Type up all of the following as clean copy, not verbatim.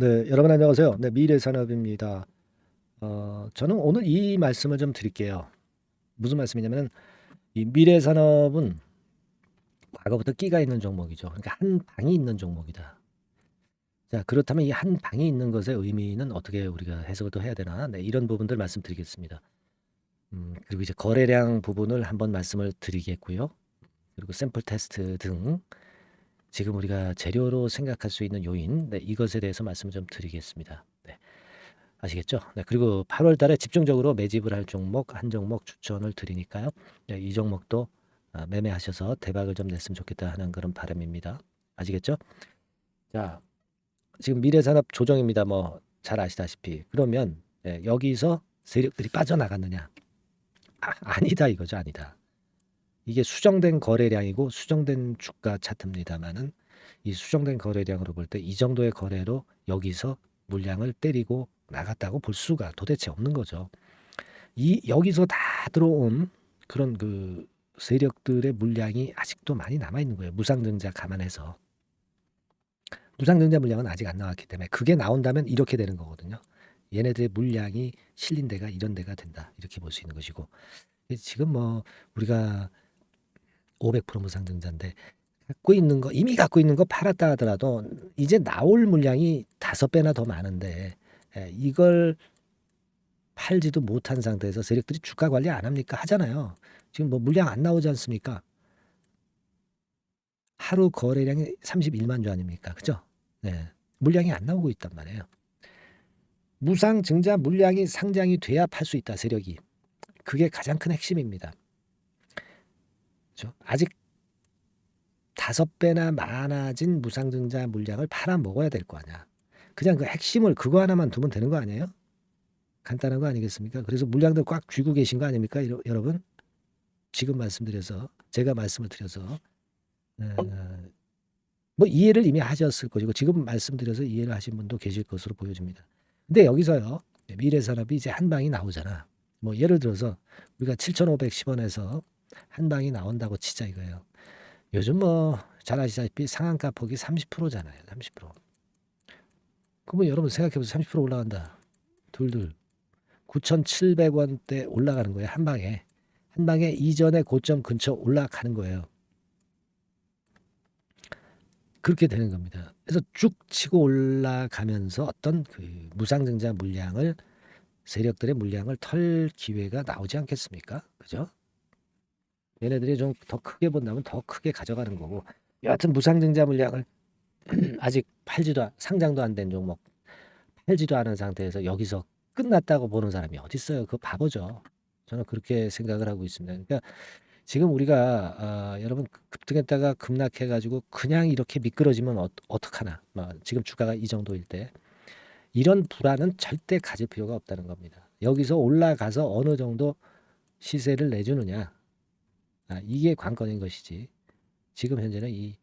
네, 여러분 안녕하세요. 네, 미래산업입니다. 저는 오늘 이 말씀을 좀 드릴게요. 무슨 말씀이냐면은 이 미래산업은 과거부터 끼가 있는 종목이죠. 그러니까 한 방이 있는 종목이다. 자, 그렇다면 이 한 방이 있는 것의 의미는 어떻게 우리가 해석을 또 해야 되나? 네, 이런 부분들 말씀드리겠습니다. 그리고 이제 거래량 부분을 한번 말씀을 드리겠고요. 그리고 샘플 테스트 등 지금 우리가 재료로 생각할 수 있는 요인, 네, 이것에 대해서 말씀을 좀 드리겠습니다. 네. 아시겠죠? 네, 그리고 8월 달에 집중적으로 매집을 할 종목 한 종목 추천을 드리니까요. 네, 이 종목도 매매하셔서 대박을 좀 냈으면 좋겠다 하는 그런 바람입니다. 아시겠죠? 자, 지금 미래산업 조정입니다. 뭐 잘 아시다시피. 그러면 여기서 세력들이 빠져나갔느냐? 아니다 이거죠. 아니다. 이게 수정된 거래량이고 수정된 주가 차트입니다만은 이 수정된 거래량으로 볼 때 이 정도의 거래로 여기서 물량을 때리고 나갔다고 볼 수가 도대체 없는 거죠. 이 여기서 다 들어온 그런 그 세력들의 물량이 아직도 많이 남아 있는 거예요. 무상증자 감안해서. 무상증자 물량은 아직 안 나왔기 때문에 그게 나온다면 이렇게 되는 거거든요. 얘네들의 물량이 실린 데가 이런 데가 된다. 이렇게 볼 수 있는 것이고. 지금 뭐 우리가 500% 무상증자인데 갖고 있는 거 이미 갖고 있는 거 팔았다 하더라도 이제 나올 물량이 5배나 더 많은데 이걸 팔지도 못한 상태에서 세력들이 주가 관리 안 합니까? 하잖아요. 지금 뭐 물량 안 나오지 않습니까? 하루 거래량이 31만 주 아닙니까? 그죠? 네. 물량이 안 나오고 있단 말이에요. 무상 증자 물량이 상장이 돼야 팔 수 있다, 세력이. 그게 가장 큰 핵심입니다. 그죠? 아직 5배나 많아진 무상 증자 물량을 팔아 먹어야 될 거 아니야. 그냥 그 핵심을 그거 하나만 두면 되는 거 아니에요? 간단한 거 아니겠습니까? 그래서 물량들 꽉 쥐고 계신 거 아닙니까? 여러분? 지금 말씀드려서 제가 말씀을 드려서 뭐 이해를 이미 하셨을 것이고 지금 말씀드려서 이해를 하신 분도 계실 것으로 보여집니다. 근데 여기서요. 미래산업이 이제 한 방이 나오잖아. 뭐 예를 들어서 우리가 7,510원에서 한 방이 나온다고 치자 이거예요. 요즘 뭐 잘 아시다시피 상한가 폭이 30%잖아요. 30%. 그러면 여러분 생각해 보세요. 30% 올라간다. 둘둘. 9,700원대 올라가는 거예요. 한 방에. 한 방에 이전의 고점 근처 올라가는 거예요. 그렇게 되는 겁니다. 그래서 쭉 치고 올라가면서 어떤 그 무상증자 물량을 세력들의 물량을 털 기회가 나오지 않겠습니까? 그죠? 얘네들이 좀 더 크게 본다면 더 크게 가져가는 거고 여하튼 무상증자 물량을 아직 상장도 안 된 종목 팔지도 않은 상태에서 여기서 끝났다고 보는 사람이 어디 있어요? 그거 바보죠. 저는 그렇게 생각을 하고 있습니다. 그러니까 지금 우리가 여러분 급등했다가 급락해 가지고 그냥 이렇게 미끄러지면 어떡하나. 지금 주가가 이 정도일 때 이런 불안은 절대 가질 필요가 없다는 겁니다. 여기서 올라가서 어느 정도 시세를 내주느냐. 이게 관건인 것이지. 지금 현재는 이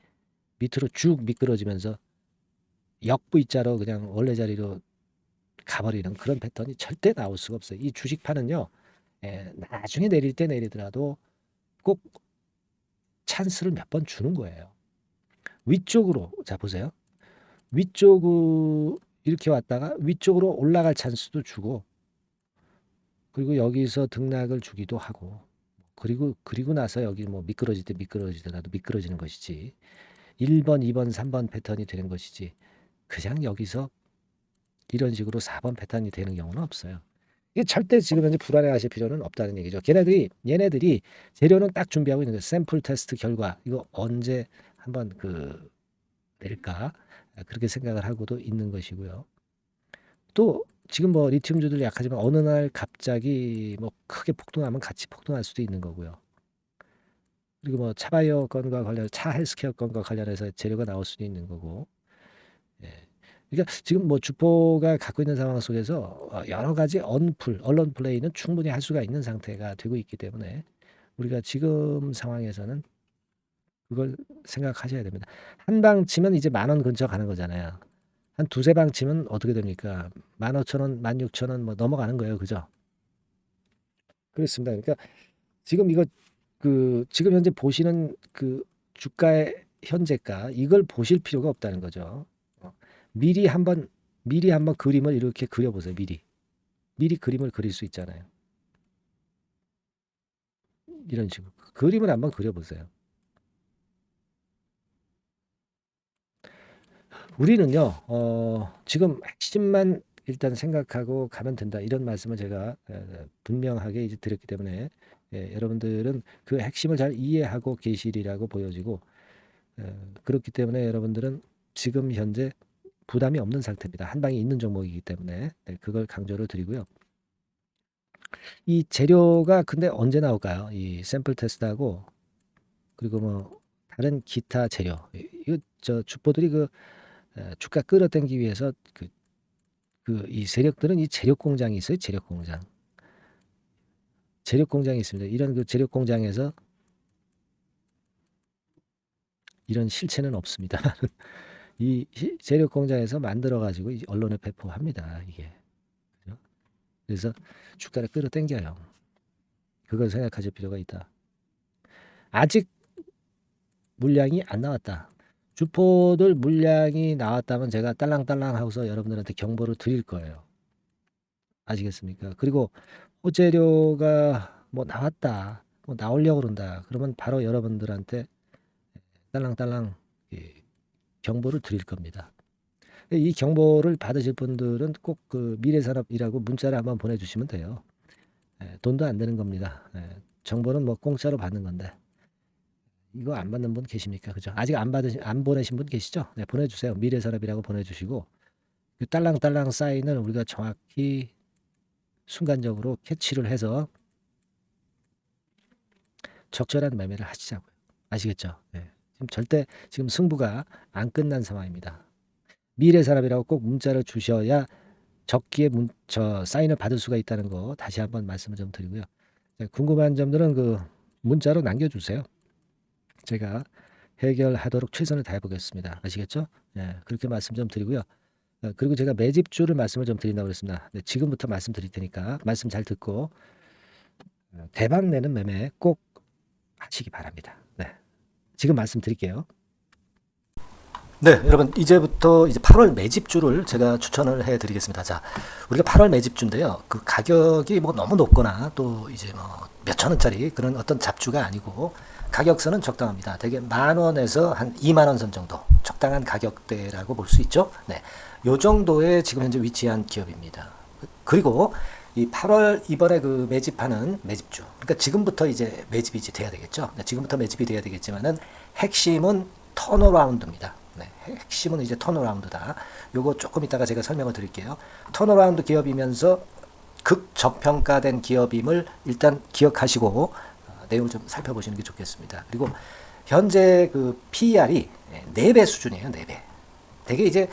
밑으로 쭉 미끄러지면서 역V자로 그냥 원래 자리로 가버리는 그런 패턴이 절대 나올 수가 없어요. 이 주식판은요. 나중에 내릴 때 내리더라도 꼭 찬스를 몇 번 주는 거예요. 위쪽으로 자 보세요. 위쪽으로 이렇게 왔다가 위쪽으로 올라갈 찬스도 주고 그리고 여기서 등락을 주기도 하고 그리고 나서 여기 뭐 미끄러질 때 미끄러지더라도 미끄러지는 것이지 1번, 2번, 3번 패턴이 되는 것이지 그냥 여기서 이런 식으로 4번 패턴이 되는 경우는 없어요. 이게 절대 지금 현재 불안해하실 필요는 없다는 얘기죠. 얘네들이 재료는 딱 준비하고 있는 거예요. 샘플 테스트 결과 이거 언제 한번 낼까 그렇게 생각을 하고도 있는 것이고요. 또 지금 뭐 리튬주들 약하지만 어느 날 갑자기 뭐 크게 폭등하면 같이 폭등할 수도 있는 거고요. 그리고 뭐 차바이오 건과 관련 차 헬스케어 건과 관련해서 재료가 나올 수도 있는 거고. 예. 그러니까 지금 뭐 주포가 갖고 있는 상황 속에서 여러 가지 언론 플레이는 충분히 할 수가 있는 상태가 되고 있기 때문에 우리가 지금 상황에서는 그걸 생각하셔야 됩니다. 한 방 치면 이제 10,000원 근처 가는 거잖아요. 한 두세 방 치면 어떻게 됩니까? 15,000원, 16,000원 뭐 넘어가는 거예요. 그죠? 그렇습니다. 그러니까 지금 이거 지금 현재 보시는 그 주가의 현재가 이걸 보실 필요가 없다는 거죠. 미리 한번 미리 한번 그림을 이렇게 그려보세요. 미리 그림을 그릴 수 있잖아요. 이런 식으로 그림을 한번 그려보세요. 우리는요, 지금 핵심만 일단 생각하고 가면 된다. 이런 말씀을 제가 분명하게 이제 드렸기 때문에 여러분들은 그 핵심을 잘 이해하고 계시리라고 보여지고 그렇기 때문에 여러분들은 지금 현재 부담이 없는 상태입니다. 한 방에 있는 종목이기 때문에 그걸 강조를 드리고요. 이 재료가 근데 언제 나올까요? 이 샘플 테스트하고 그리고 뭐 다른 기타 재료. 이거 저 주포들이 그 주가 끌어당기기 위해서 이 세력들은 이 재력 공장이 있어요. 재력 공장. 재력 공장이 있습니다. 이런 그 재력 공장에서 이런 실체는 없습니다. 이 재력 공장에서 만들어 가지고 언론에 배포합니다. 이게. 그죠? 그래서 주가를 끌어당겨요. 그걸 생각하실 필요가 있다. 아직 물량이 안 나왔다. 주포들 물량이 나왔다면 제가 딸랑딸랑 하고서 여러분들한테 경보를 드릴 거예요. 아시겠습니까? 그리고 호재료가 뭐 나왔다, 뭐 나오려고 그런다. 그러면 바로 여러분들한테 딸랑딸랑 경보를 드릴 겁니다. 이 경보를 받으실 분들은 꼭 그 미래산업이라고 문자를 한번 보내주시면 돼요. 돈도 안 드는 겁니다. 정보는 뭐 공짜로 받는 건데 이거 안 받는 분 계십니까? 그죠? 아직 안 보내신 분 계시죠? 네, 보내주세요. 미래산업이라고 보내주시고 그 딸랑딸랑 사인을 우리가 정확히 순간적으로 캐치를 해서 적절한 매매를 하시자고요. 아시겠죠? 네. 지금 절대 지금 승부가 안 끝난 상황입니다. 미래산업이라고 꼭 문자를 주셔야 적기에 사인을 받을 수가 있다는 거 다시 한번 말씀을 좀 드리고요. 네, 궁금한 점들은 그 문자로 남겨주세요. 제가 해결하도록 최선을 다해보겠습니다. 아시겠죠? 네, 그렇게 말씀 좀 드리고요. 그리고 제가 매집주를 말씀을 좀 드린다고 그랬습니다. 네, 지금부터 말씀드릴 테니까 말씀 잘 듣고 대박 내는 매매 꼭 하시기 바랍니다. 네, 지금 말씀드릴게요. 네, 여러분 이제부터 이제 8월 매집주를 제가 추천을 해드리겠습니다. 자, 우리가 8월 매집주인데요. 그 가격이 뭐 너무 높거나 또 이제 뭐 몇천 원짜리 그런 어떤 잡주가 아니고 가격선은 적당합니다. 대개 10,000원에서 한 20,000원 선 정도 적당한 가격대라고 볼 수 있죠. 네, 요 정도에 지금 현재 위치한 기업입니다. 그리고 이 8월 이번에 그 매집하는 매집주, 그러니까 지금부터 이제 매집이 이제 돼야 되겠죠. 네, 지금부터 매집이 돼야 되겠지만은 핵심은 턴어라운드입니다. 네, 핵심은 이제 턴어라운드다. 요거 조금 이따가 제가 설명을 드릴게요. 턴어라운드 기업이면서 극저평가된 기업임을 일단 기억하시고 내용을 좀 살펴보시는 게 좋겠습니다. 그리고 현재 그 PER이 4배 수준이에요. 4배. 되게 이제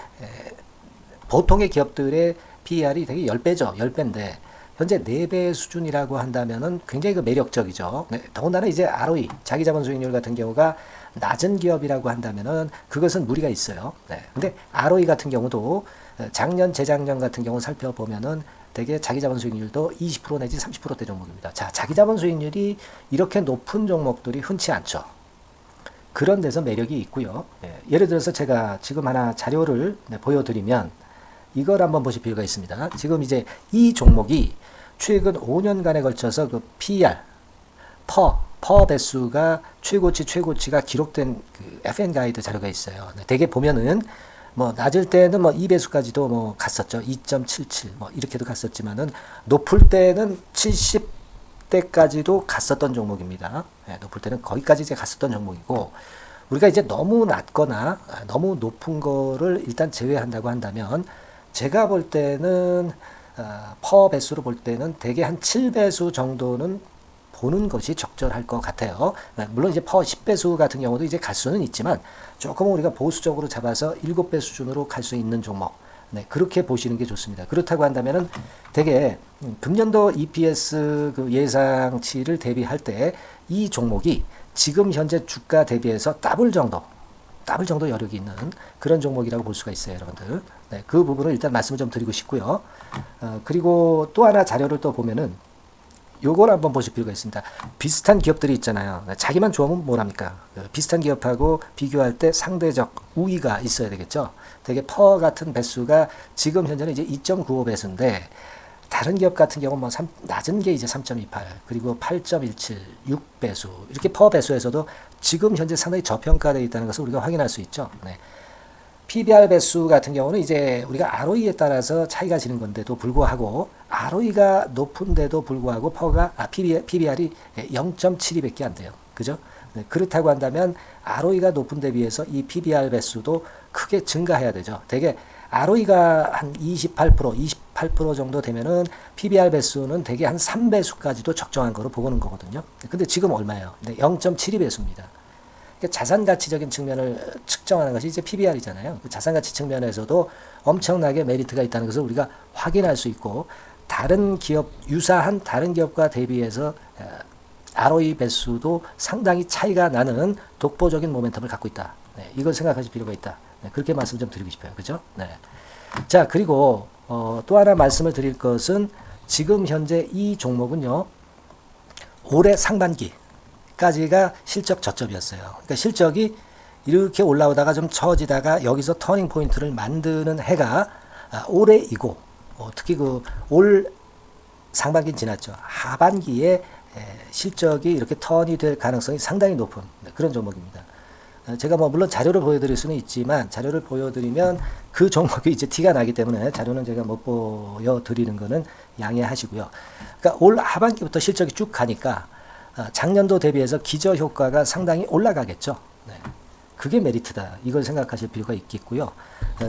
보통의 기업들의 PER이 되게 10배죠. 10배인데 현재 4배 수준이라고 한다면은 굉장히 그 매력적이죠. 네, 더군다나 이제 ROE, 자기자본 수익률 같은 경우가 낮은 기업이라고 한다면은 그것은 무리가 있어요. 네. 근데 ROE 같은 경우도 작년, 재작년 같은 경우 살펴보면은 되게 자기자본 수익률도 20% 내지 30%대 종목입니다. 자, 자기자본 수익률이 이렇게 높은 종목들이 흔치 않죠. 그런 데서 매력이 있고요. 예를 들어서 제가 지금 하나 자료를 보여드리면 이걸 한번 보실 필요가 있습니다. 지금 이제 이 종목이 최근 5년간에 걸쳐서 그 PER, 퍼 배수가 최고치가 기록된 그 FN 가이드 자료가 있어요. 대개 보면은 뭐 낮을 때는 뭐 2배수까지도 뭐 갔었죠. 2.77 뭐 이렇게도 갔었지만은 높을 때는 70대까지도 갔었던 종목입니다. 높을 때는 거기까지 이제 갔었던 종목이고 우리가 이제 너무 낮거나 너무 높은 거를 일단 제외한다고 한다면 제가 볼 때는 퍼 배수로 볼 때는 대개 한 7배수 정도는 보는 것이 적절할 것 같아요. 물론 이제 퍼 10배수 같은 경우도 이제 갈 수는 있지만 조금 우리가 보수적으로 잡아서 7배 수준으로 갈 수 있는 종목. 네, 그렇게 보시는 게 좋습니다. 그렇다고 한다면은 되게 금년도 EPS 그 예상치를 대비할 때 이 종목이 지금 현재 주가 대비해서 더블 정도 여력이 있는 그런 종목이라고 볼 수가 있어요, 여러분들. 네, 그 부분을 일단 말씀을 좀 드리고 싶고요. 그리고 또 하나 자료를 또 보면은 요걸 한번 보실 필요가 있습니다. 비슷한 기업들이 있잖아요. 자기만 좋으면 뭐랍니까? 비슷한 기업하고 비교할 때 상대적 우위가 있어야 되겠죠. 되게 퍼 같은 배수가 지금 현재는 이제 2.95 배수인데 다른 기업 같은 경우는 뭐 낮은 게 이제 3.28 그리고 8.17, 6배수 이렇게 퍼 배수에서도 지금 현재 상당히 저평가되어 있다는 것을 우리가 확인할 수 있죠. 네. PBR 배수 같은 경우는 이제 우리가 ROE에 따라서 차이가 지는 건데도 불구하고 ROE가 높은데도 불구하고 PBR이 0.72밖에 안 돼요. 그죠? 네, 그렇다고 한다면 ROE가 높은 데 비해서 이 PBR 배수도 크게 증가해야 되죠. 되게 ROE가 한 28% 정도 되면은 PBR 배수는 되게 한 3배수까지도 적정한 거로 보고는 거거든요. 근데 지금 얼마예요? 네, 0.72배수입니다. 자산 가치적인 측면을 측정하는 것이 이제 PBR이잖아요. 그 자산 가치 측면에서도 엄청나게 메리트가 있다는 것을 우리가 확인할 수 있고 다른 기업 유사한 다른 기업과 대비해서 ROE 배수도 상당히 차이가 나는 독보적인 모멘텀을 갖고 있다. 네, 이걸 생각하실 필요가 있다. 네, 그렇게 말씀 좀 드리고 싶어요. 그죠? 네. 자, 그리고 또 하나 말씀을 드릴 것은 지금 현재 이 종목은요. 올해 상반기 까지가 실적 저점이었어요. 그러니까 실적이 이렇게 올라오다가 좀 처지다가 여기서 터닝 포인트를 만드는 해가 올해이고 특히 그 올 상반기는 지났죠. 하반기에 실적이 이렇게 턴이 될 가능성이 상당히 높은 그런 종목입니다. 제가 뭐 물론 자료를 보여드릴 수는 있지만 자료를 보여드리면 그 종목이 이제 티가 나기 때문에 자료는 제가 못 보여드리는 거는 양해하시고요. 그러니까 올 하반기부터 실적이 쭉 가니까 작년도 대비해서 기저 효과가 상당히 올라가겠죠. 네. 그게 메리트다. 이걸 생각하실 필요가 있겠고요.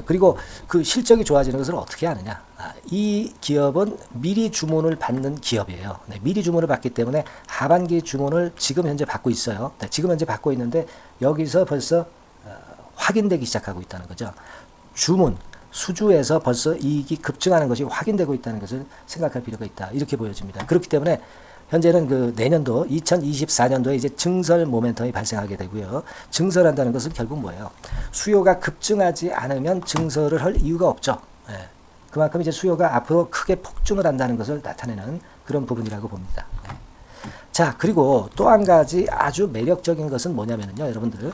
그리고 그 실적이 좋아지는 것을 어떻게 하느냐. 이 기업은 미리 주문을 받는 기업이에요. 네. 미리 주문을 받기 때문에 하반기 주문을 지금 현재 받고 있어요. 네. 지금 현재 받고 있는데 여기서 벌써 확인되기 시작하고 있다는 거죠. 주문, 수주에서 벌써 이익이 급증하는 것이 확인되고 있다는 것을 생각할 필요가 있다. 이렇게 보여집니다. 그렇기 때문에 현재는 그 내년도 2024년도에 이제 증설 모멘텀이 발생하게 되고요. 증설한다는 것은 결국 뭐예요? 수요가 급증하지 않으면 증설을 할 이유가 없죠. 예. 그만큼 이제 수요가 앞으로 크게 폭증을 한다는 것을 나타내는 그런 부분이라고 봅니다. 예. 자, 그리고 또 한 가지 아주 매력적인 것은 뭐냐면요, 여러분들.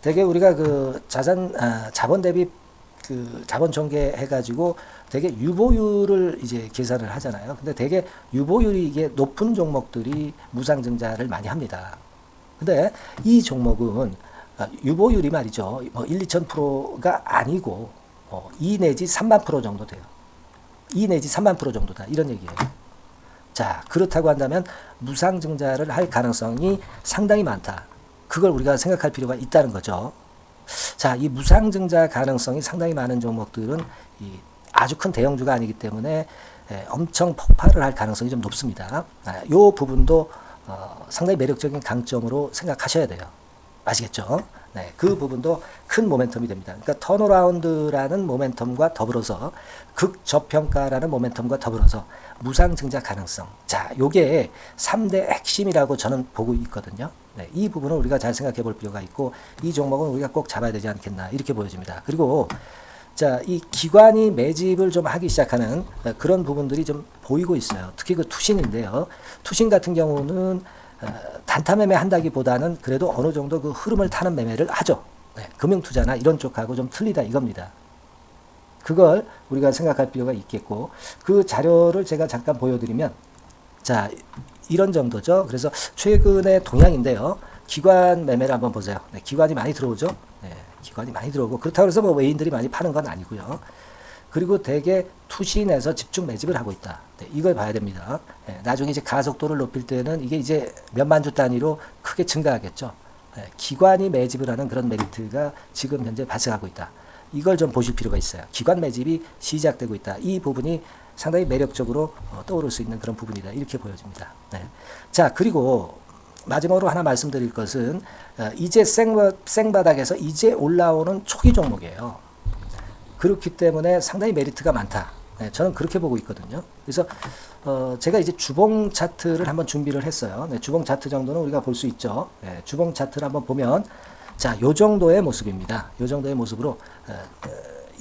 되게 우리가 그 자본 대비 그 자본 전개해가지고 되게 유보율을 이제 계산을 하잖아요. 근데 되게 유보율이 이게 높은 종목들이 무상증자를 많이 합니다. 근데 이 종목은 유보율이 말이죠. 뭐 1~2,000%가 아니고 2 내지 3만 프로 정도 돼요. 2 내지 3만 프로 정도다. 이런 얘기예요. 자, 그렇다고 한다면 무상증자를 할 가능성이 상당히 많다. 그걸 우리가 생각할 필요가 있다는 거죠. 자, 이 무상증자 가능성이 상당히 많은 종목들은 아주 큰 대형주가 아니기 때문에 엄청 폭발을 할 가능성이 좀 높습니다. 이 부분도 상당히 매력적인 강점으로 생각하셔야 돼요. 아시겠죠? 네, 그 부분도 큰 모멘텀이 됩니다. 그러니까 턴어라운드라는 모멘텀과 더불어서 극저평가라는 모멘텀과 더불어서 무상증자 가능성. 자, 요게 3대 핵심이라고 저는 보고 있거든요. 네, 이 부분을 우리가 잘 생각해 볼 필요가 있고 이 종목은 우리가 꼭 잡아야 되지 않겠나 이렇게 보여집니다. 그리고 자, 이 기관이 매집을 좀 하기 시작하는 그런 부분들이 좀 보이고 있어요. 특히 그 투신인데요. 투신 같은 경우는 단타 매매 한다기보다는 그래도 어느 정도 그 흐름을 타는 매매를 하죠. 네, 금융투자나 이런 쪽하고 좀 틀리다 이겁니다. 그걸 우리가 생각할 필요가 있겠고 그 자료를 제가 잠깐 보여드리면 자, 이런 정도죠. 그래서 최근의 동향인데요. 기관 매매를 한번 보세요. 네, 기관이 많이 들어오죠. 네, 기관이 많이 들어오고 그렇다고 해서 뭐 외인들이 많이 파는 건 아니고요. 그리고 대개 투신에서 집중 매집을 하고 있다. 네, 이걸 봐야 됩니다. 네, 나중에 이제 가속도를 높일 때는 이게 이제 몇만 주 단위로 크게 증가하겠죠. 네, 기관이 매집을 하는 그런 메리트가 지금 현재 발생하고 있다. 이걸 좀 보실 필요가 있어요. 기관 매집이 시작되고 있다. 이 부분이 상당히 매력적으로 떠오를 수 있는 그런 부분이다. 이렇게 보여집니다. 네. 자, 그리고 마지막으로 하나 말씀드릴 것은 이제 생바닥에서 이제 올라오는 초기 종목이에요. 그렇기 때문에 상당히 메리트가 많다. 네, 저는 그렇게 보고 있거든요. 그래서 제가 이제 주봉 차트를 한번 준비를 했어요. 네, 주봉 차트 정도는 우리가 볼 수 있죠. 네, 주봉 차트를 한번 보면 자, 요 정도의 모습입니다. 요 정도의 모습으로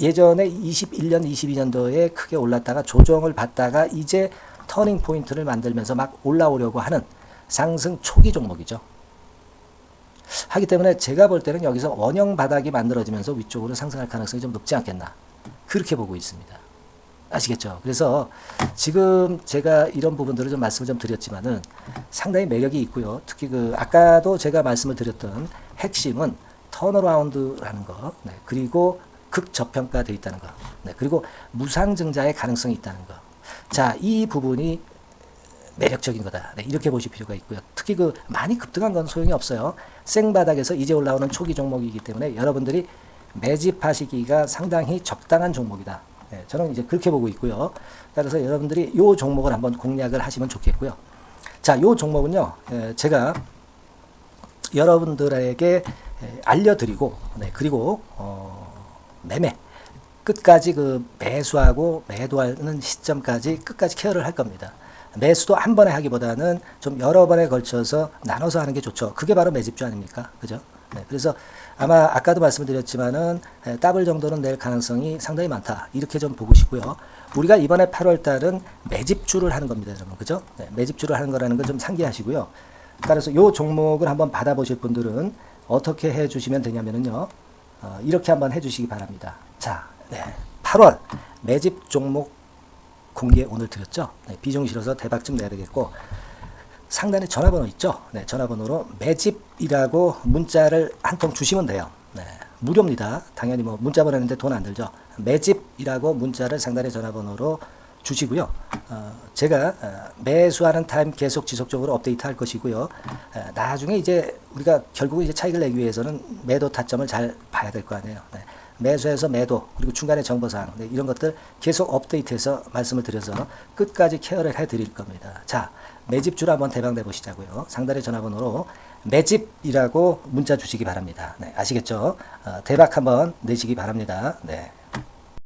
예전에 21년, 22년도에 크게 올랐다가 조정을 받다가 이제 터닝 포인트를 만들면서 막 올라오려고 하는 상승 초기 종목이죠. 하기 때문에 제가 볼 때는 여기서 원형 바닥이 만들어지면서 위쪽으로 상승할 가능성이 좀 높지 않겠나, 그렇게 보고 있습니다. 아시겠죠? 그래서 지금 제가 이런 부분들을 좀 말씀을 좀 드렸지만은 상당히 매력이 있고요. 특히 그 아까도 제가 말씀을 드렸던 핵심은 턴어라운드라는 거, 네, 그리고 극저평가되어 있다는 거, 네, 그리고 무상증자의 가능성이 있다는 거. 자, 이 부분이 매력적인 거다, 네, 이렇게 보실 필요가 있고요. 특히 그 많이 급등한 건 소용이 없어요. 생바닥에서 이제 올라오는 초기 종목이기 때문에 여러분들이 매집하시기가 상당히 적당한 종목이다. 네, 저는 이제 그렇게 보고 있고요. 따라서 여러분들이 이 종목을 한번 공략을 하시면 좋겠고요. 자, 이 종목은요, 제가 여러분들에게 알려드리고, 네, 그리고 매매 끝까지 그 매수하고 매도하는 시점까지 끝까지 케어를 할 겁니다. 매수도 한 번에 하기보다는 좀 여러 번에 걸쳐서 나눠서 하는 게 좋죠. 그게 바로 매집주 아닙니까? 그죠? 네, 그래서 아마 아까도 말씀드렸지만은 더블 정도는 낼 가능성이 상당히 많다, 이렇게 좀 보시고요. 우리가 이번에 8월 달은 매집주를 하는 겁니다, 여러분. 그죠? 네, 매집주를 하는 거라는 걸 좀 상기하시고요. 따라서 이 종목을 한번 받아보실 분들은 어떻게 해 주시면 되냐면요, 이렇게 한번 해 주시기 바랍니다. 자, 네, 8월 매집 종목 공개 오늘 드렸죠. 네, 비중 실어서 대박 좀 내야 되겠고, 상단에 전화번호 있죠. 네, 전화번호로 매집이라고 문자를 한 통 주시면 돼요. 네, 무료입니다. 당연히 뭐 문자 보내는데 돈 안 들죠. 매집이라고 문자를 상단의 전화번호로 주시고요. 제가 매수하는 타임 계속 지속적으로 업데이트 할 것이고요. 나중에 이제 우리가 결국 이제 차익을 내기 위해서는 매도 타점을 잘 봐야 될 거 아니에요. 네. 매수해서 매도, 그리고 중간에 정보사항, 네, 이런 것들 계속 업데이트해서 말씀을 드려서 끝까지 케어를 해드릴 겁니다. 자, 매집주를 한번 대박 내보시자고요. 상단의 전화번호로 매집이라고 문자 주시기 바랍니다. 네, 아시겠죠? 대박 한번 내시기 바랍니다. 네.